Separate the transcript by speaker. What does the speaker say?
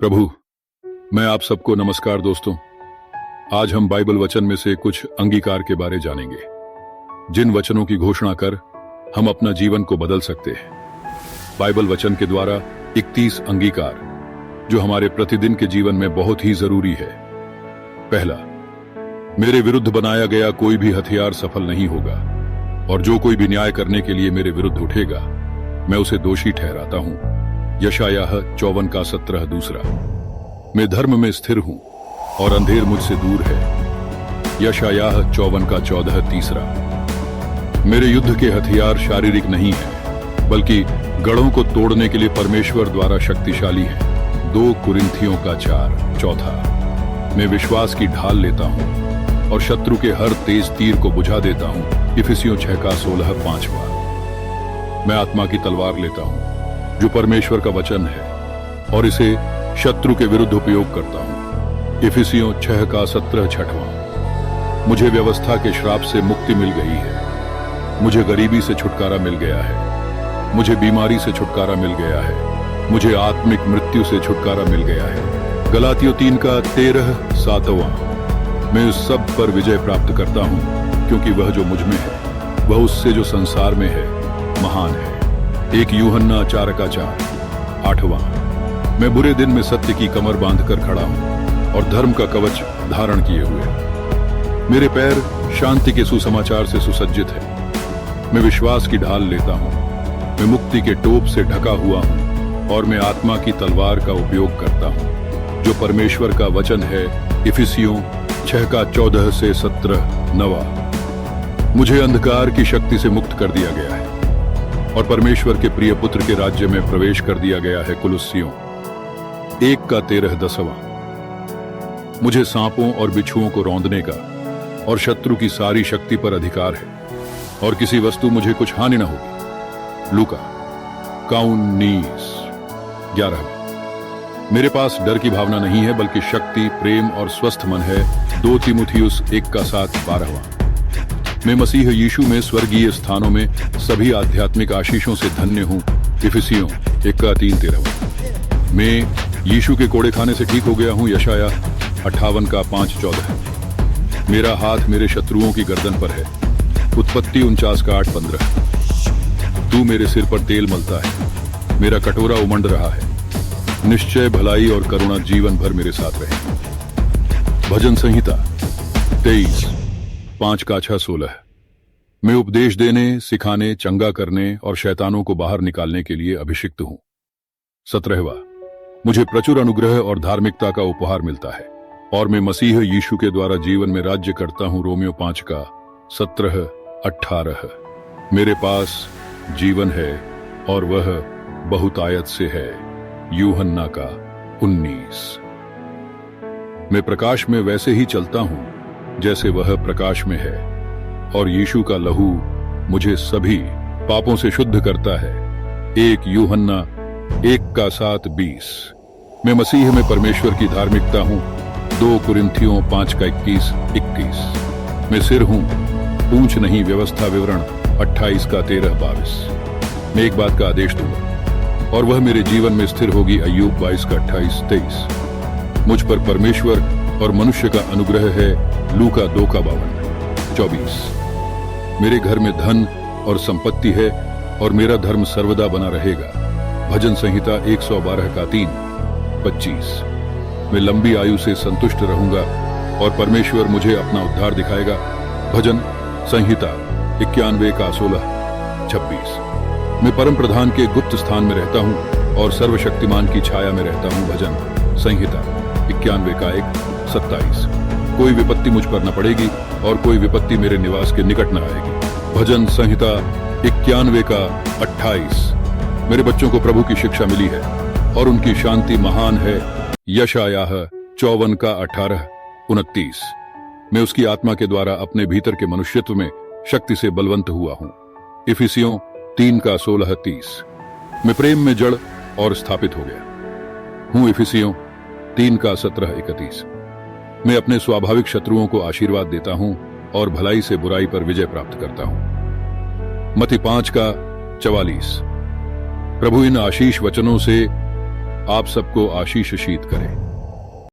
Speaker 1: प्रभु, मैं आप सबको नमस्कार दोस्तों। आज हम बाइबल वचन में से कुछ अंगीकार के बारे जानेंगे, जिन वचनों की घोषणा कर हम अपना जीवन को बदल सकते हैं। बाइबल वचन के द्वारा 31 अंगीकार जो हमारे प्रतिदिन के जीवन में बहुत ही जरूरी है। पहला, मेरे विरुद्ध बनाया गया कोई भी हथियार सफल नहीं होगा, और जो कोई भी न्याय करने के लिए मेरे विरुद्ध उठेगा, मैं उसे दोषी ठहराता हूं। यशायाह 54:17। दूसरा, मैं धर्म में स्थिर हूं और अंधेर मुझसे दूर है। यशायाह 54:14। तीसरा, मेरे युद्ध के हथियार शारीरिक नहीं है, बल्कि गढ़ों को तोड़ने के लिए परमेश्वर द्वारा शक्तिशाली है। 2 कुरिन्थियों 4। चौथा, मैं विश्वास की ढाल लेता हूं और शत्रु के हर तेज तीर को बुझा देता हूं। इफिसियों 6:16। पांचवा, मैं आत्मा की तलवार लेता हूं जो परमेश्वर का वचन है, और इसे शत्रु के विरुद्ध उपयोग करता हूं। इफिसियों 6:17। छठवां, मुझे व्यवस्था के श्राप से मुक्ति मिल गई है। मुझे गरीबी से छुटकारा मिल गया है। मुझे बीमारी से छुटकारा मिल गया है। मुझे आत्मिक मृत्यु से छुटकारा मिल गया है। गलातियों 3:13। सातवां, मैं उस सब पर विजय प्राप्त करता हूं, क्योंकि वह जो मुझ में है वह उससे जो संसार में है महान है। 1 यूहन्ना 4:4। आठवां, मैं बुरे दिन में सत्य की कमर बांधकर खड़ा हूं और धर्म का कवच धारण किए हुए। मेरे पैर शांति के सुसमाचार से सुसज्जित है। मैं विश्वास की ढाल लेता हूं। मैं मुक्ति के टोप से ढका हुआ हूं, और मैं आत्मा की तलवार का उपयोग करता हूं, जो परमेश्वर का वचन है। इफिसियों 6:14 से 17। नवा, मुझे अंधकार की शक्ति से मुक्त कर दिया गया है और परमेश्वर के प्रिय पुत्र के राज्य में प्रवेश कर दिया गया है। कुलुस्सियों 1:13। दसवां, मुझे सांपों और बिच्छुओं को रौंदने का और शत्रु की सारी शक्ति पर अधिकार है, और किसी वस्तु मुझे कुछ हानि न होगी। लूका 11। मेरे पास डर की भावना नहीं है, बल्कि शक्ति, प्रेम और स्वस्थ मन है। 2 तीमुथियुस 1:7। 12वां, मैं मसीह यीशु में स्वर्गीय स्थानों में सभी आध्यात्मिक आशीषों से धन्य हूं। इफिसियों 1:3-13। मैं यीशु के कोड़े खाने से ठीक हो गया हूं। यशायाह 58:5-14। मेरा हाथ मेरे शत्रुओं की गर्दन पर है। उत्पत्ति 49:8-15। तू मेरे सिर पर तेल मलता है, मेरा कटोरा उमंड रहा है। निश्चय भलाई और करुणा जीवन भर मेरे साथ रहे। भजन संहिता 23:5-16। मैं उपदेश देने, सिखाने, चंगा करने और शैतानों को बाहर निकालने के लिए अभिषिक्त हूं। 17वां, मुझे प्रचुर अनुग्रह और धार्मिकता का उपहार मिलता है, और मैं मसीह यीशु के द्वारा जीवन में राज्य करता हूं। रोमियो 5:17-18। मेरे पास जीवन है और वह बहुतायत से है। यूहन्ना 19। मैं प्रकाश में वैसे ही चलता हूं जैसे वह प्रकाश में है, और यीशु का लहू मुझे सभी पापों से शुद्ध करता है। 1 यूहन्ना 1:7-20। मैं मसीह में परमेश्वर की धार्मिकता हूं। 2 कुरिन्थियों 5:21-21। मैं सिर हूं, पूंछ नहीं। व्यवस्था विवरण 28:13-22। मैं एक बात का आदेश दूंगा, और वह मेरे जीवन में स्थिर होगी। अय्यूब 22:28-23। मुझ पर परमेश्वर और मनुष्य का अनुग्रह है। लूका 2:52-24। मेरे घर में धन और संपत्ति है, और मेरा धर्म सर्वदा बना रहेगा। भजन संहिता 112:3-25। मैं लंबी आयु से संतुष्ट रहूंगा, और परमेश्वर मुझे अपना उद्धार दिखाएगा। भजन संहिता 91:16-26। मैं परम प्रधान के गुप्त स्थान में रहता हूं, और सर्वशक्तिमान की छाया में रहता हूं। भजन संहिता 91:27। कोई विपत्ति मुझ पर न पड़ेगी, और कोई विपत्ति मेरे निवास के निकट न आएगी। भजन संहिता 91:28। मेरे बच्चों को प्रभु की शिक्षा मिली है, और उनकी शांति महान है। यशायाह 54:18-29। मैं उसकी आत्मा के द्वारा अपने भीतर के मनुष्यत्व में शक्ति से बलवंत हुआ हूं। इफिसियों 3:16-30। मैं प्रेम में जड़ और स्थापित हो गया हूं। इफिसियों 3:17-31। मैं अपने स्वाभाविक शत्रुओं को आशीर्वाद देता हूं, और भलाई से बुराई पर विजय प्राप्त करता हूं। मत्ती 5:44। प्रभु इन आशीष वचनों से आप सबको आशीष शीत करे।